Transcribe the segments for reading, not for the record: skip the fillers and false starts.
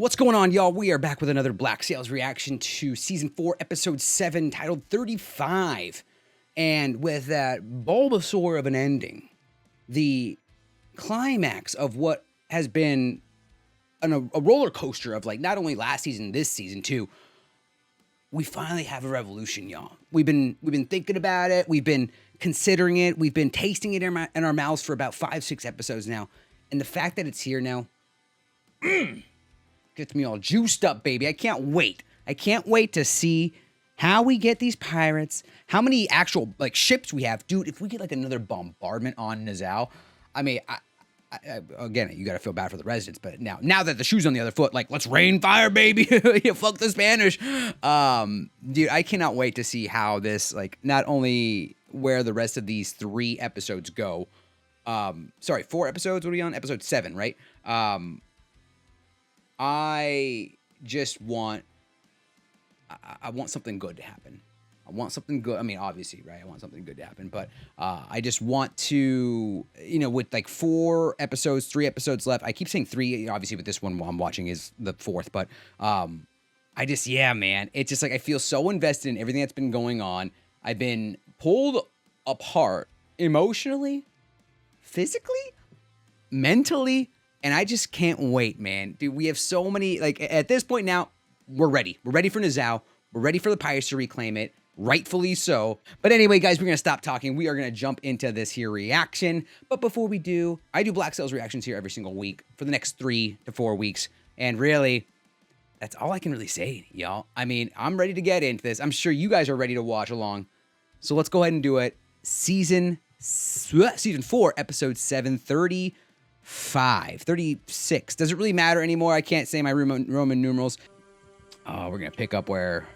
What's going on, y'all? We are back with another Black Sails reaction to Season 4, Episode 7, titled 35. And with that Bulbasaur of an ending, the climax of what has been a roller coaster of, like, not only last season, this season, too. We finally have a revolution, y'all. We've been thinking about it. We've been considering it. We've been tasting it in our mouths for about 5-6 episodes now. And the fact that it's here now... gets me all juiced up, baby. I can't wait. I can't wait to see how we get these pirates, how many actual, like, ships we have. Dude, if we get, like, another bombardment on Nizao, I mean, again, you got to feel bad for the residents, but now that the shoe's on the other foot, like, let's rain fire, baby. Fuck the Spanish. Dude, I cannot wait to see how this, like, not only where the rest of these 3 episodes go. Sorry, 4 episodes. What are we on? Episode 7, right? I just want, I want something good to happen. I want something good. I mean, obviously, right? I want something good to happen, but I just want to, you know, with like 4 episodes, 3 episodes left. I keep saying 3, obviously, but this one while I'm watching is the 4th, but I just, yeah, man. It's just like I feel so invested in everything that's been going on. I've been pulled apart emotionally, physically, mentally. And I just can't wait, man. Dude, we have so many, like, at this point now, we're ready. We're ready for Nizao. We're ready for the pirates to reclaim it. Rightfully so. But anyway, guys, we're going to stop talking. We are going to jump into this here reaction. But before we do, I do Black Sails reactions here every single week for the next 3 to 4 weeks. And really, that's all I can really say, y'all. I mean, I'm ready to get into this. I'm sure you guys are ready to watch along. So let's go ahead and do it. Season 4, Episode 730. 36. Does it really matter anymore? I can't say my Roman numerals. Oh, we're gonna pick up where...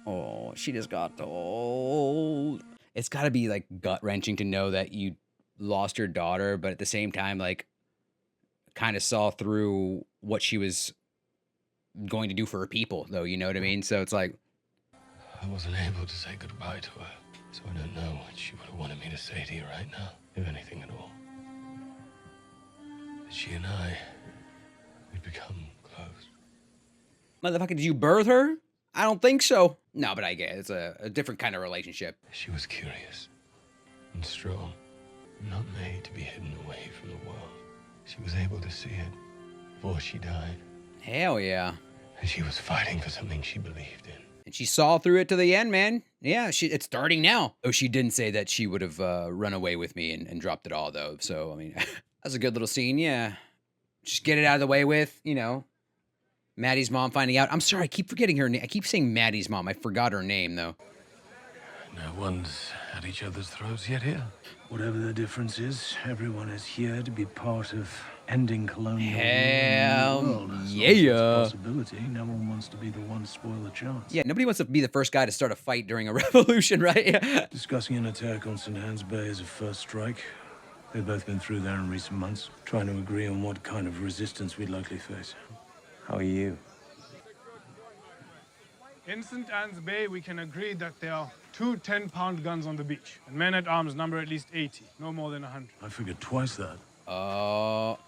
Oh, she just got told. It's gotta be, like, gut-wrenching to know that you lost your daughter, but at the same time, like, kind of saw through what she was going to do for her people, though, you know what I mean? So it's like... I wasn't able to say goodbye to her, so I don't know what she would have wanted me to say to you right now, if anything at all. She and I, we'd become close. Motherfucker, did you birth her? I don't think so. No, but I get it. It's a different kind of relationship. She was curious and strong, not made to be hidden away from the world. She was able to see it before she died. Hell yeah. And she was fighting for something she believed in. And she saw through it to the end, man. Yeah, it's starting now. Oh, she didn't say that she would have run away with me and dropped it all, though. So, I mean... That's a good little scene, yeah. Just get it out of the way with, you know, Maddie's mom finding out. I'm sorry, I keep forgetting her name. I keep saying Maddie's mom. I forgot her name, though. No one's at each other's throats yet here. Whatever the difference is, everyone is here to be part of ending colonial Hell rule. yeah. Possibility. No one wants to be the one to spoil the chance. Yeah, nobody wants to be the first guy to start a fight during a revolution, right? Discussing an attack on St. Anne's Bay as a first strike. They've both been through there in recent months, trying to agree on what kind of resistance we'd likely face. How are you? In St. Anne's Bay, we can agree that there are 2 10-pound guns on the beach, and men-at-arms number at least 80, no more than 100. I figured twice that.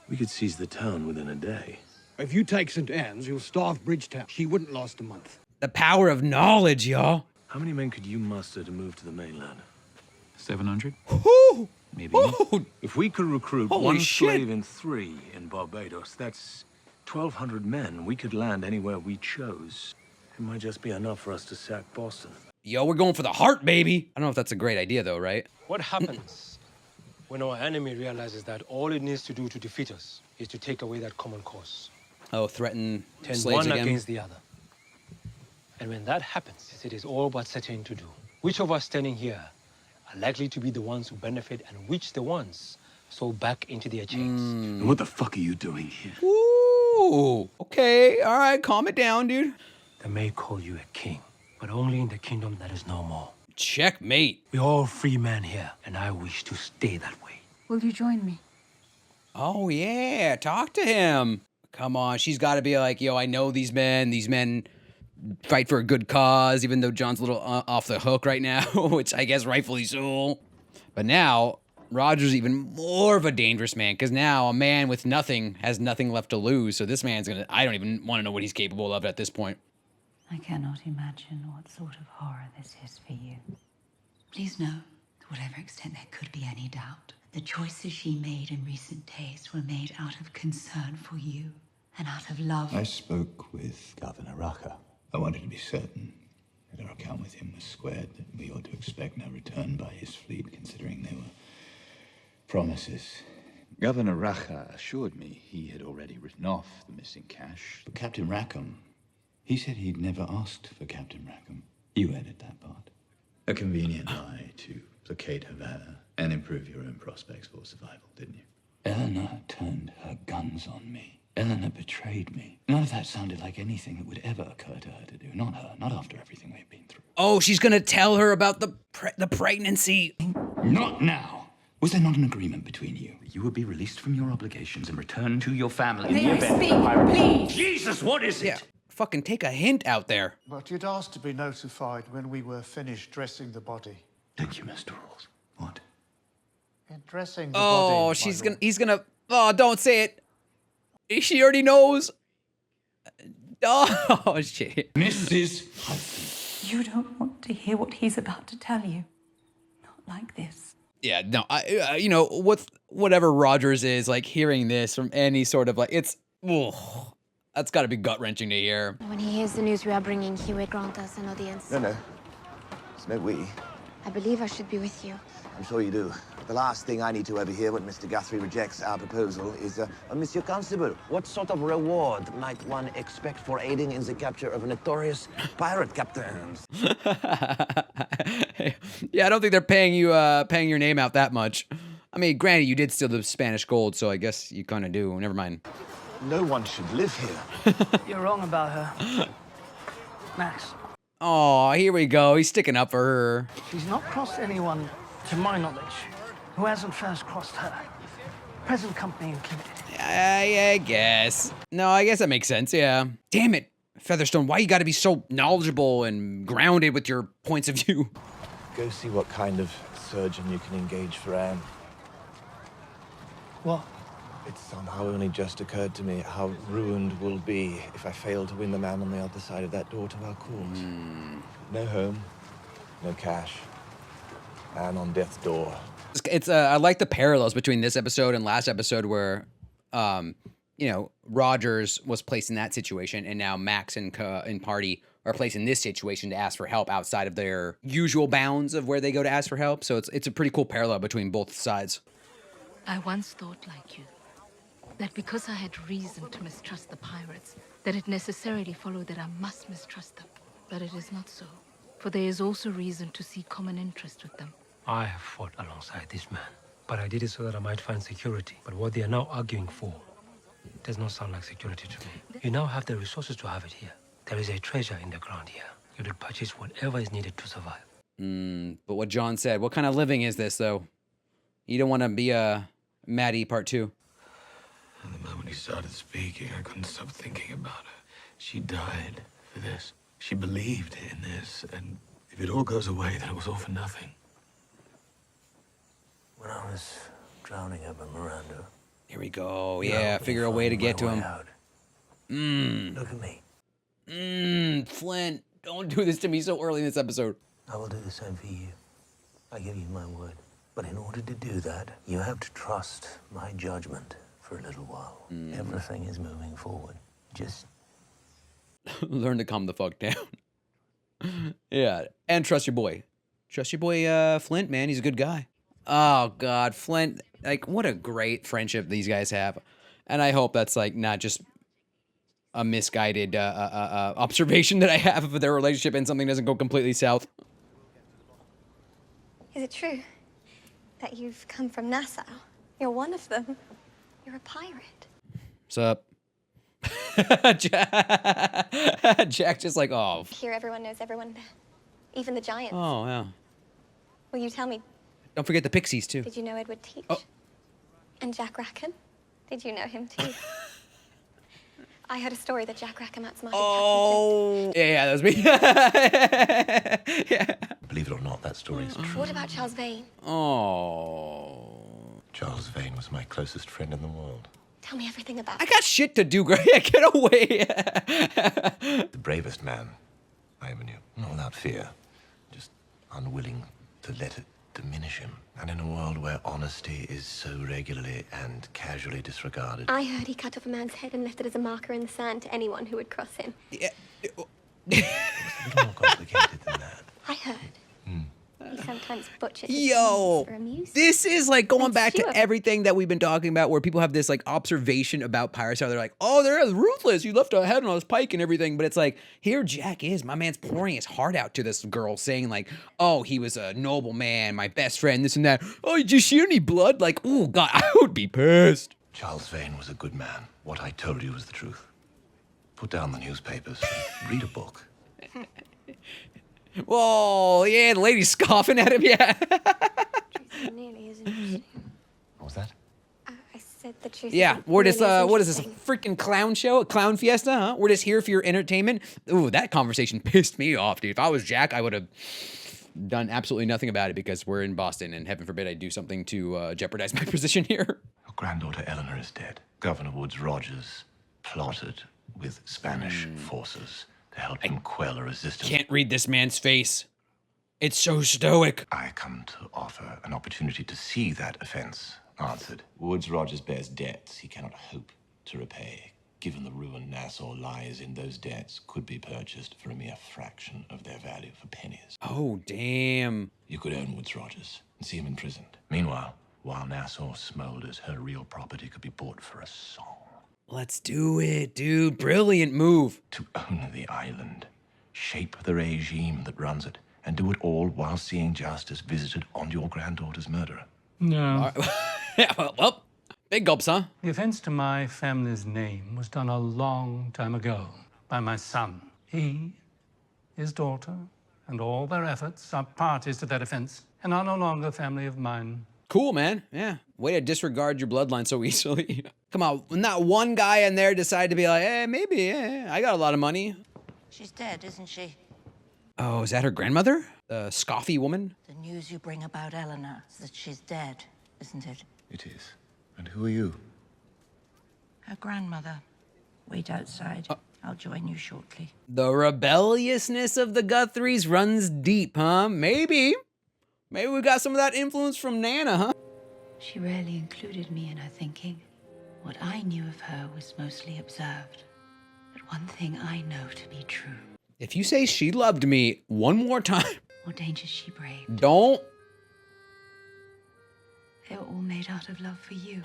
We could seize the town within a day. If you take St. Anne's, you'll starve Bridgetown. She wouldn't last a month. The power of knowledge, y'all. How many men could you muster to move to the mainland? 700? Woo! Maybe. Woo! If we could recruit Holy 1 shit. slave in 3 in Barbados, that's 1,200 men. We could land anywhere we chose. It might just be enough for us to sack Boston. Yo, we're going for the heart, baby. I don't know if that's a great idea, though, right? What happens when our enemy realizes that all it needs to do to defeat us is to take away that common cause? Oh, threaten Turn slaves one again? against the other. And when that happens, it is all but certain to do. Which of us standing here are likely to be the ones who benefit and which the ones so back into their chains? And what the fuck are you doing here? Ooh, okay, all right, calm it down, dude. They may call you a king, but only in the kingdom that is no more. Checkmate. We're all free men here, and I wish to stay that way. Will you join me? Oh, yeah, talk to him. Come on, she's got to be like, yo, I know these men fight for a good cause, even though John's a little off the hook right now, which I guess rightfully so. But now, Roger's even more of a dangerous man, because now a man with nothing has nothing left to lose. So this man's gonna, I don't even want to know what he's capable of at this point. I cannot imagine what sort of horror this is for you. Please know, to whatever extent there could be any doubt, the choices she made in recent days were made out of concern for you and out of love. I spoke with Governor Rucker. I wanted to be certain that our account with him was squared, that we ought to expect no return by his fleet, considering they were promises. Governor Racha assured me he had already written off the missing cash. But Captain Rackham, he said he'd never asked for Captain Rackham. You added that part. A convenient lie to placate Havana and improve your own prospects for survival, didn't you? Eleanor turned her guns on me. Eleanor betrayed me. None of that sounded like anything that would ever occur to her to do. Not her, not after everything we've been through. Oh, she's gonna tell her about the pregnancy. Not now. Was there not an agreement between you? You would be released from your obligations and returned to your family in the event speak, the pirate... please. Jesus, what is it? Yeah, fucking take a hint out there. But you'd asked to be notified when we were finished dressing the body. Thank you, Mr. Rawls. What? In dressing the Oh, body, she's my gonna, lord. he's gonna, oh, don't say it. She already knows. Oh, shit. Mrs. Hudson. You don't want to hear what he's about to tell you. Not like this. Yeah, no, you know, whatever Rogers is, like, hearing this from any sort of, like, it's, oh, that's gotta be gut-wrenching to hear. When he hears the news we are bringing, he will grant us an audience. No. It's no we. I believe I should be with you. I'm sure you do. The last thing I need to overhear when Mr. Guthrie rejects our proposal is, Monsieur Constable, what sort of reward might one expect for aiding in the capture of notorious pirate captains? Yeah, I don't think they're paying you, paying your name out that much. I mean, granted, you did steal the Spanish gold, so I guess you kind of do. Never mind. No one should live here. You're wrong about her. Max, Oh, here we go. He's sticking up for her. she's not crossed anyone, to my knowledge, who hasn't first crossed her. Present company included. I guess. No, I guess that makes sense, yeah. Damn it, Featherstone, why you gotta be so knowledgeable and grounded with your points of view? Go see what kind of surgeon you can engage for Anne. What? It's somehow only just occurred to me how ruined we'll be if I fail to win the man on the other side of that door to our cause. No home, no cash, and on death's door. It's I like the parallels between this episode and last episode where, you know, Rogers was placed in that situation, and now Max and Party are placed in this situation to ask for help outside of their usual bounds of where they go to ask for help. So it's a pretty cool parallel between both sides. I once thought like you, that because I had reason to mistrust the pirates, that it necessarily followed that I must mistrust them. But it is not so, for there is also reason to see common interest with them. I have fought alongside this man, but I did it so that I might find security. But what they are now arguing for does not sound like security to me. You now have the resources to have it here. There is a treasure in the ground here. You will purchase whatever is needed to survive. But what John said, what kind of living is this, though? You don't want to be a Maddie part 2. And the moment he started speaking, I couldn't stop thinking about her. She died for this. She believed in this, and if it all goes away, then it was all for nothing. When I was drowning up in Miranda. Here we go. Yeah, figure a way to get to him. Look at me. Flint, don't do this to me so early in this episode. I will do the same for you. I give you my word. But in order to do that, you have to trust my judgment for a little while. Everything is moving forward. Just learn to calm the fuck down. Yeah, and trust your boy. Trust your boy, Flint, man. He's a good guy. Oh, God, Flint. Like, what a great friendship these guys have. And I hope that's, like, not just a misguided observation that I have of their relationship and something doesn't go completely south. Is it true that you've come from Nassau? You're one of them. You're a pirate. What's up? Jack just like, oh. Here everyone knows everyone, even the giants. Oh, yeah. Will you tell me, Don't forget the pixies, too. did you know Edward Teach? Oh. And Jack Rackham? Did you know him too? I heard a story that Jack Rackham outsmarted Oh. Yeah, that was me. Yeah. believe it or not, that story is true. What about Charles Vane? Oh. Charles Vane was my closest friend in the world. Tell me everything about I got shit to do, Greg. Get away. The bravest man I ever knew. Not without fear. Just unwilling to let it diminish him. And in a world where honesty is so regularly and casually disregarded. I heard he cut off a man's head and left it as a marker in the sand to anyone who would cross him. It was a little more complicated than that. I heard. He sometimes butchered his Yo, enemies for amusement. this is like going That's back to sure. everything that we've been talking about, where people have this like observation about pirates. How they're like, oh, they're ruthless. You left a head on his pike and everything. But it's like, here Jack is. My man's pouring his heart out to this girl, saying like, oh, he was a noble man, my best friend, this and that. Oh, did you see any blood? Like, oh, God, I would be pissed. Charles Vane was a good man. What I told you was the truth. Put down the newspapers. Read a book. Whoa, yeah, the lady's scoffing at him, yeah. Truth nearly as interesting. What was that? I said the truth. Yeah, isn't we're just, nearly as what is this, a interesting. freaking clown show? A clown fiesta, huh? We're just here for your entertainment? Ooh, that conversation pissed me off, dude. If I was Jack, I would have done absolutely nothing about it because we're in Boston and heaven forbid I do something to jeopardize my position here. Your granddaughter Eleanor is dead. Governor Woods Rogers plotted with Spanish forces to help him quell a resistance. Can't read this man's face. It's so stoic. I come to offer an opportunity to see that offense answered. Woods Rogers bears debts he cannot hope to repay. Given the ruin Nassau lies in, those debts could be purchased for a mere fraction of their value, for pennies. Oh, damn. You could own Woods Rogers and see him imprisoned. Meanwhile, while Nassau smolders, her real property could be bought for a song. Let's do it, dude. Brilliant move. To own the island, shape the regime that runs it, and do it all while seeing justice visited on your granddaughter's murderer. No. Yeah, well, big gulps, huh? The offense to my family's name was done a long time ago by my son. He, his daughter, and all their efforts are parties to that offense and are no longer family of mine. Cool, man. Yeah. Way to disregard your bloodline so easily. Come on. Not one guy in there decided to be like, hey, maybe, I got a lot of money. She's dead, isn't she? Oh, is that her grandmother? The scoffy woman? The news you bring about Eleanor is that she's dead, isn't it? It is. And who are you? Her grandmother. Wait outside. I'll join you shortly. The rebelliousness of the Guthries runs deep, huh? Maybe. Maybe we got some of that influence from Nana, huh? She rarely included me in her thinking. What I knew of her was mostly observed. But one thing I know to be true. If you say she loved me one more time. What dangers she braved. Don't. They were all made out of love for you.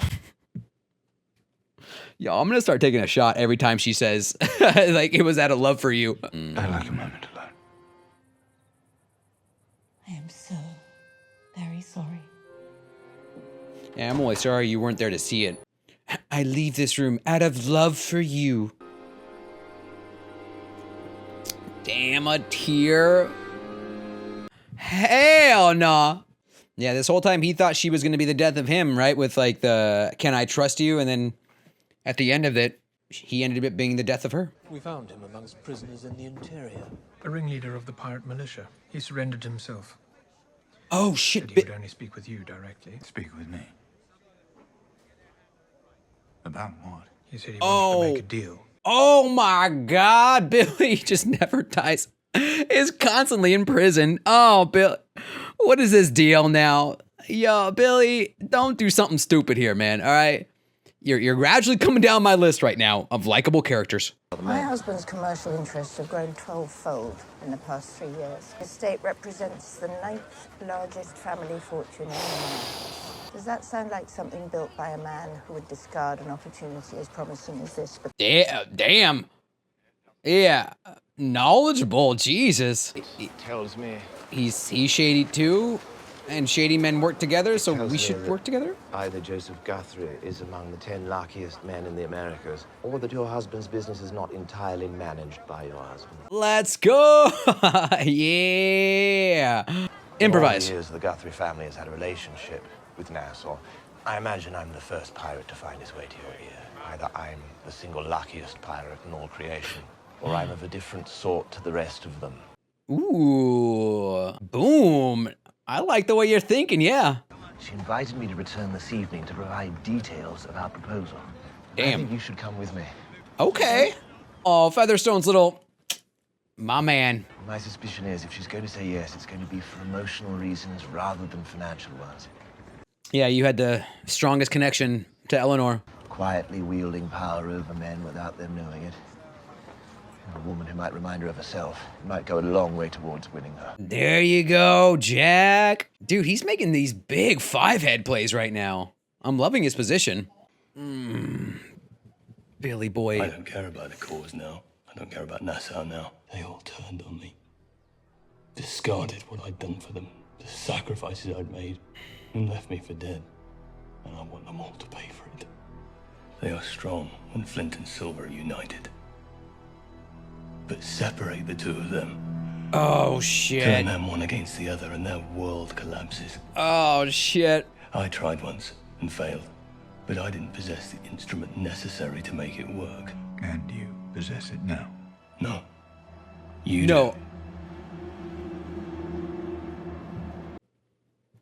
Yo, I'm gonna start taking a shot every time she says, like, it was out of love for you. I'd like a moment alone. I am so very sorry. Yeah, I'm only sorry you weren't there to see it. I leave this room out of love for you. Damn, a tear. Hell no. Yeah, this whole time he thought she was going to be the death of him, right? With like the, can I trust you? And then at the end of it, he ended up being the death of her. We found him amongst prisoners in the interior. A ringleader of the pirate militia. He surrendered himself. Oh, shit. Said he would only speak with you directly. Speak with me. About what? He said he wanted to make a deal. Oh my God, Billy just never dies. Is constantly in prison. Oh, Bill, what is this deal now? Yo, Billy, don't do something stupid here, man. All right, you're gradually coming down my list right now of likable characters. My husband's commercial interests have grown 12-fold in the past 3 years. His estate represents the 9th largest family fortune in England. Does that sound like something built by a man who would discard an opportunity as promising as this? But Damn. Yeah, knowledgeable. Jesus. He tells me he's shady too, and shady men work together. So we should work together. either Joseph Guthrie is among the 10 luckiest men in the Americas, or that your husband's business is not entirely managed by your husband. Let's go. Yeah. Improvise. For all the years the Guthrie family has had a relationship with Nassau, I imagine I'm the first pirate to find his way to your ear. Either I'm the single luckiest pirate in all creation, or I'm of a different sort to the rest of them. Ooh, boom. I like the way you're thinking, yeah. She invited me to return this evening to provide details of our proposal. I Damn. think you should come with me. Okay. Oh, Featherstone's little... My man. My suspicion is if she's going to say yes, it's going to be for emotional reasons rather than financial ones. Yeah, you had the strongest connection to Eleanor. Quietly wielding power over men without them knowing it. A woman who might remind her of herself. It might go a long way towards winning her. There you go, Jack. Dude, he's making these big 5-head plays right now. I'm loving his position. Billy boy. I don't care about the cause now. I don't care about Nassau now. They all turned on me. Discarded what I'd done for them. The sacrifices I'd made. And left me for dead. And I want them all to pay for it. They are strong when Flint and Silver are united. But separate the two of them. Oh, shit. Turn them one against the other and their world collapses. Oh, shit. I tried once and failed. But I didn't possess the instrument necessary to make it work. And you possess it now? No. You No. do.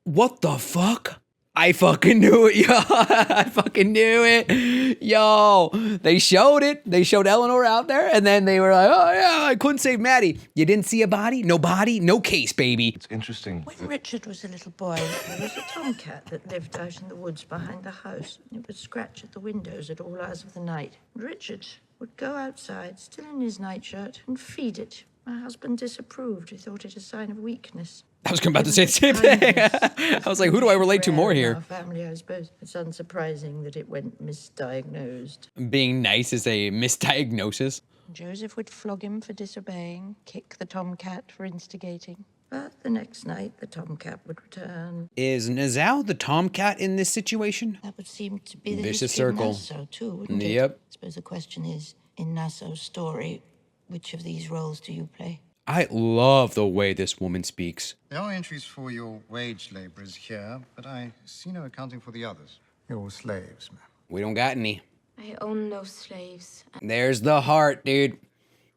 What the fuck? I fucking knew it, yo. I fucking knew it. Yo, they showed it. They showed Eleanor out there, and then they were like, oh, yeah, I couldn't save Maddie. You didn't see a body? No body? No case, baby. It's interesting. When Richard was a little boy, there was a tomcat that lived out in the woods behind the house. It would scratch at the windows at all hours of the night. Richard would go outside, still in his nightshirt, and feed it. My husband disapproved. He thought it a sign of weakness. I was about to say the same thing. I was like, who do I relate to more here? Our family, I suppose. It's unsurprising that it went misdiagnosed. Being nice is a misdiagnosis. Joseph would flog him for disobeying, kick the tomcat for instigating. But the next night, the tomcat would return. Is Nassau the tomcat in this situation? That would seem to be the Vicious history of circle. Nassau too, wouldn't it? Yep. I suppose the question is, in Nassau's story, which of these roles do you play? I love the way this woman speaks. There are entries for your wage laborers here, but I see no accounting for the others. Your slaves, ma'am. We don't got any. I own no slaves. There's the heart, dude.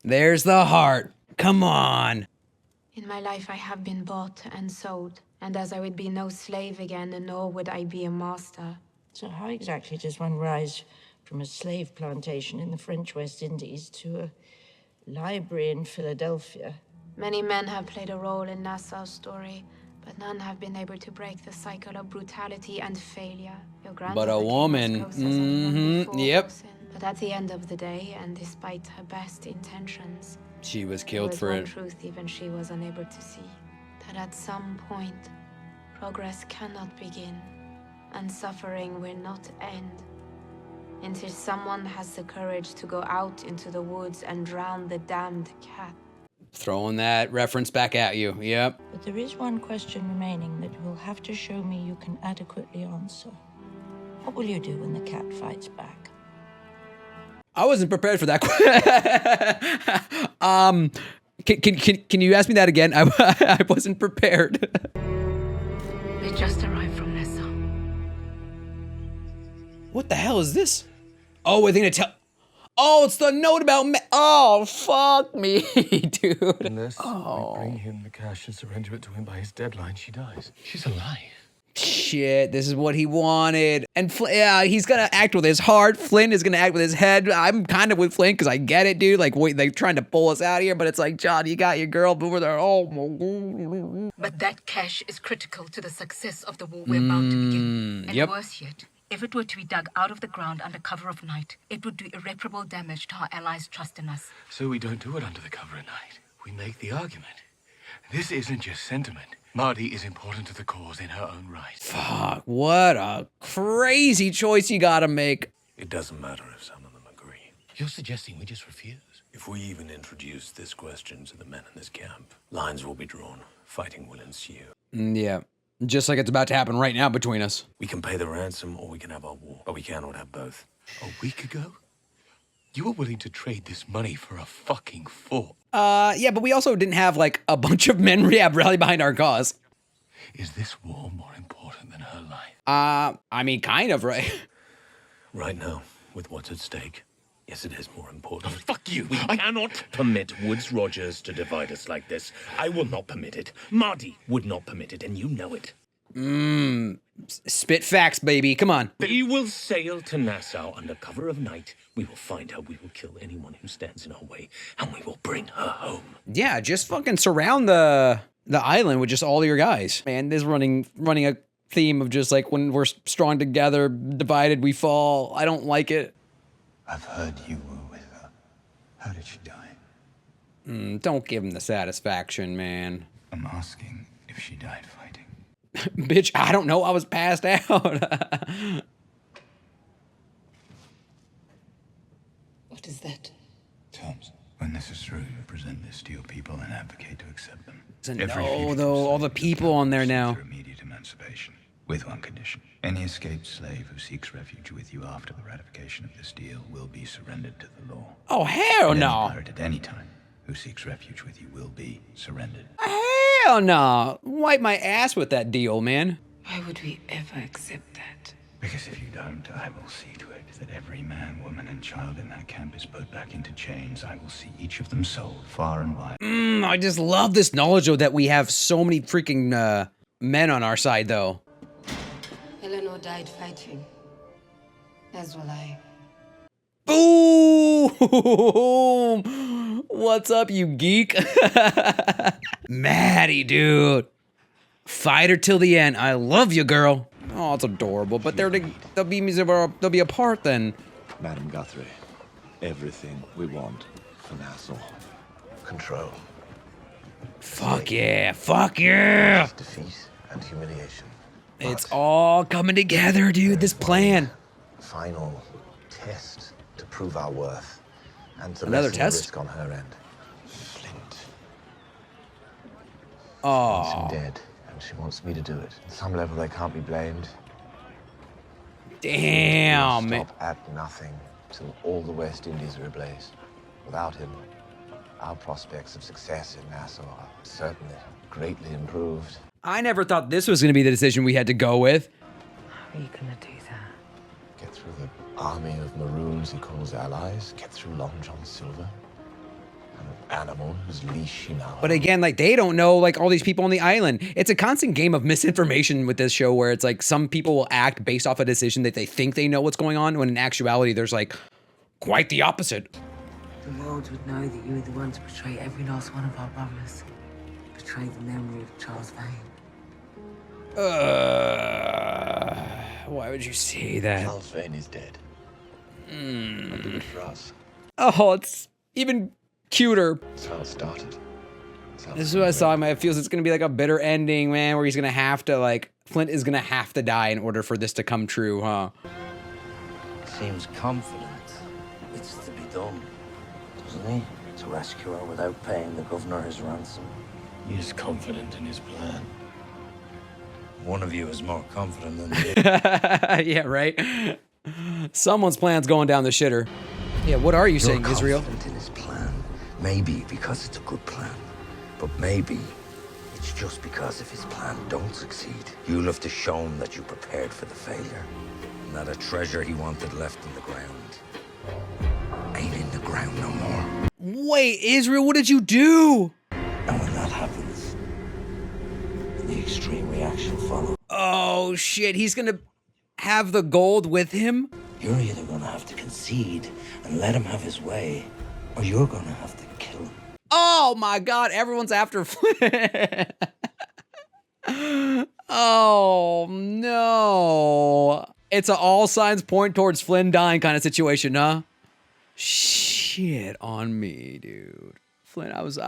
There's the heart. Come on. In my life, I have been bought and sold. And as I would be no slave again, nor would I be a master. So how exactly does one rise from a slave plantation in the French West Indies to a library in Philadelphia? Many men have played a role in Nassau's story, but none have been able to break the cycle of brutality and failure. Your But a woman. Yep. But at the end of the day, and despite her best intentions, She was there killed was for one it. truth even she was unable to see. That at some point, progress cannot begin, and suffering will not end. Until someone has the courage to go out into the woods and drown the damned cat. Throwing that reference back at you. Yep. But there is one question remaining that you'll have to show me you can adequately answer. What will you do when the cat fights back? I wasn't prepared for that. Can you ask me that again? I wasn't prepared. They just arrived from Nassau. What the hell is this? Oh, I think to tell. Oh, it's the note about me. Oh, fuck me, dude. Unless we bring him the cash and surrender it to him by his deadline, she dies. She's alive. Shit, this is what he wanted. And yeah, he's gonna act with his heart. Flint is gonna act with his head. I'm kind of with Flint because I get it, dude. Like, wait, they're trying to pull us out of here, but it's like, John, you got your girl over there. Oh, but that cash is critical to the success of the war we're about to begin. And yep. Worse yet, if it were to be dug out of the ground under cover of night, it would do irreparable damage to our allies' trust in us. So we don't do it under the cover of night. We make the argument. This isn't just sentiment. Marty is important to the cause in her own right. Fuck, what a crazy choice you gotta make. It doesn't matter if some of them agree. You're suggesting we just refuse? If we even introduce this question to the men in this camp, lines will be drawn. Fighting will ensue. Yeah, just like it's about to happen right now between us. We can pay the ransom or we can have our war, but we cannot have both. A week ago, you were willing to trade this money for a fucking fort. Yeah, but we also didn't have like a bunch of men rally behind our cause. Is this war more important than her life? I mean, kind of, right? Right now, with what's at stake, yes, it is more important. Oh, fuck you! We cannot permit Woods Rogers to divide us like this. I will not permit it. Marty would not permit it, and you know it. Spit facts, baby. Come on. We will sail to Nassau under cover of night. We will find her. We will kill anyone who stands in our way, and we will bring her home. Yeah, just fucking surround the island with just all your guys. Man, this running a theme of just like when we're strong together, divided we fall. I don't like it. I've heard you were with her. How did she die? Don't give him the satisfaction, man. I'm asking if she died fighting. Bitch, I don't know. I was passed out. What is that? Terms. When this is through, you present this to your people and advocate to accept them. No, though, all the people on there now. Their immediate emancipation, with one condition. Any escaped slave who seeks refuge with you after the ratification of this deal will be surrendered to the law. Oh, hell And no. Any pirate at any time who seeks refuge with you will be surrendered. Hell no. Wipe my ass with that deal, man. Why would we ever accept that? Because if you don't, I will see to it that every man, woman, and child in that camp is put back into chains. I will see each of them sold far and wide. I just love this knowledge, though, that we have so many freaking men on our side, though. Eleanor died fighting. As will I. Boom! What's up, you geek? Maddie, dude. Fighter till the end. I love you, girl. Oh, it's adorable. But they'll be apart then. Madam Guthrie, everything we want for Nassau. Control. Fuck yeah. Fuck yeah. Defeat and humiliation. It's all coming together, dude. This plan. Final test to prove our worth. And to Another lessen the test? risk on her end. Flint. Oh. She's dead, and she wants me to do it. At some level, they can't be blamed. Damn. We'll stop at nothing till all the West Indies are ablaze. Without him, our prospects of success in Nassau are certainly greatly improved. I never thought this was going to be the decision we had to go with. How are you gonna do that? Get through the army of maroons he calls allies. Get through Long John Silver. An animal whose leash he now But again, like, they don't know, like, all these people on the island. It's a constant game of misinformation with this show where it's like some people will act based off a decision that they think they know what's going on, when in actuality, there's, like, quite the opposite. The world would know that you were the one to betray every last one of our brothers. Betray the memory of Charles Vane. Why would you say that? Charles Vane is dead. I'll do it for us. Oh, it's even cuter. That's how it started. This is what I saw in my feels. It's going to be like a bitter ending, man, where he's going to have to, like, Flint is going to have to die in order for this to come true, huh? Seems confident it's to be done, doesn't he? To rescue her without paying the governor his ransom. He is confident in his plan. One of you is more confident than the other. Yeah, right? Someone's plan's going down the shitter. Yeah, what are you saying, Israel? Confident in his plan. Maybe because it's a good plan. But maybe it's just because if his plan don't succeed, you'll have to show him that you prepared for the failure. And that a treasure he wanted left in the ground ain't in the ground no more. Wait, Israel, what did you do? And when that happens, the extreme reaction follows. Oh, shit, he's gonna have the gold with him? You're either gonna have to concede and let him have his way, or you're gonna have to kill him. Oh my God, everyone's after Flint. Oh no. It's a all signs point towards Flynn dying kind of situation, huh? Shit on me, dude. Flint, I was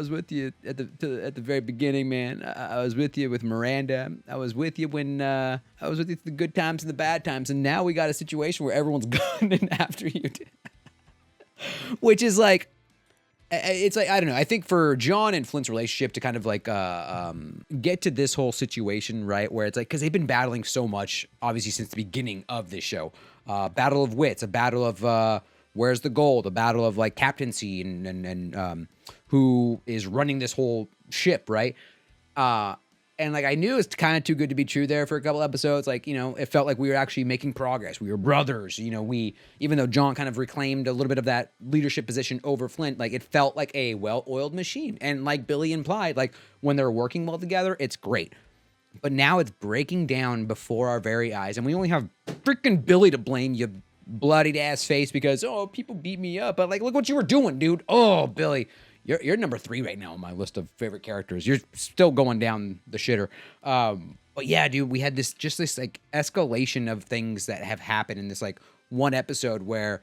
with you at the very beginning, man. I was with you with Miranda. I was with you when I was with you through the good times and the bad times, and now we got a situation where everyone's gunning after you, which is like, it's like, I don't know. I think for John and Flint's relationship to kind of like get to this whole situation, right, where it's like, because they've been battling so much, obviously, since the beginning of this show. Battle of wits, a battle of where's the gold, a battle of like captaincy and who is running this whole ship, right? And like, I knew it was kind of too good to be true there for a couple episodes. Like, you know, it felt like we were actually making progress. We were brothers, you know, even though John kind of reclaimed a little bit of that leadership position over Flint, like it felt like a well-oiled machine. And like Billy implied, like when they're working well together, it's great. But now it's breaking down before our very eyes, and we only have freaking Billy to blame, you bloodied ass face, because, oh, people beat me up. But like, look what you were doing, dude. Oh, Billy, you're number 3 right now on my list of favorite characters. You're still going down the shitter. But yeah, dude, we had this like escalation of things that have happened in this like one episode where,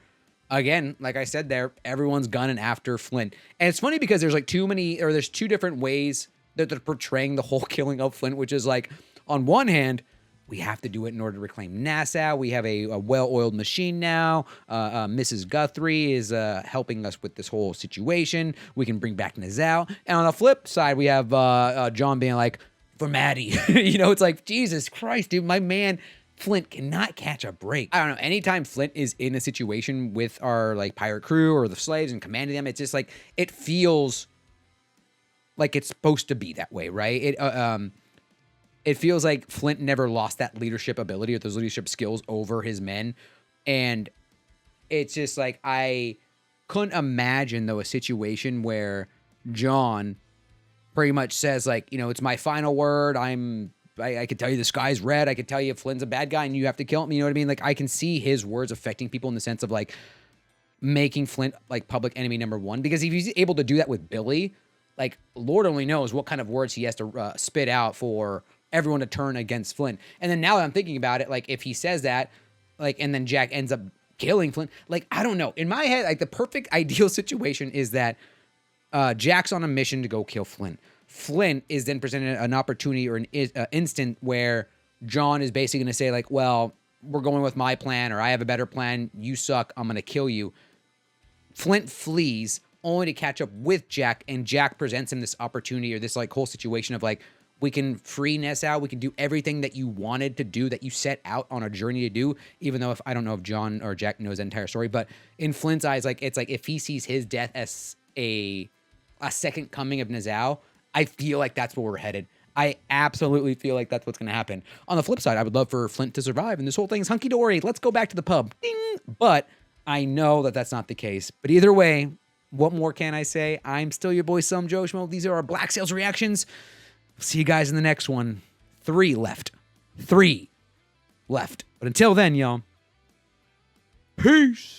again, like I said there, everyone's gunning after Flint. And it's funny because there's like there's 2 different ways that they're portraying the whole killing of Flint, which is like, on one hand, we have to do it in order to reclaim Nassau. We have a well-oiled machine now. Mrs. Guthrie is helping us with this whole situation. We can bring back Nassau. And on the flip side, we have John being like, for Maddie. You know, it's like, Jesus Christ, dude, my man Flint cannot catch a break. I don't know. Anytime Flint is in a situation with our like pirate crew or the slaves and commanding them, it's just like, it feels like it's supposed to be that way, right? It feels like Flint never lost that leadership ability or those leadership skills over his men. And it's just like, I couldn't imagine, though, a situation where John pretty much says, like, you know, it's my final word. I could tell you the sky's red. I could tell you Flint's a bad guy and you have to kill him. You know what I mean? Like, I can see his words affecting people in the sense of, like, making Flint, like, public enemy number 1. Because if he's able to do that with Billy, like, Lord only knows what kind of words he has to spit out for everyone to turn against Flint. And then now that I'm thinking about it, like, if he says that, like, and then Jack ends up killing Flint, like, I don't know. In my head, like, the perfect ideal situation is that Jack's on a mission to go kill Flint. Flint is then presented an opportunity or an instant where John is basically going to say, like, well, we're going with my plan, or I have a better plan. You suck. I'm going to kill you. Flint flees only to catch up with Jack, and Jack presents him this opportunity or this like whole situation of like, we can free Nassau. We can do everything that you wanted to do, that you set out on a journey to do, even though I don't know if John or Jack knows that entire story, but in Flint's eyes, like, it's like if he sees his death as a second coming of Nassau, I feel like that's where we're headed. I absolutely feel like that's what's going to happen. On the flip side, I would love for Flint to survive and this whole thing's hunky-dory. Let's go back to the pub. Ding! But I know that that's not the case. But either way, what more can I say? I'm still your boy, SomeJoeSchmoe. These are our Black Sails reactions. See you guys in the next one. 3 left. 3 left. But until then, y'all, peace.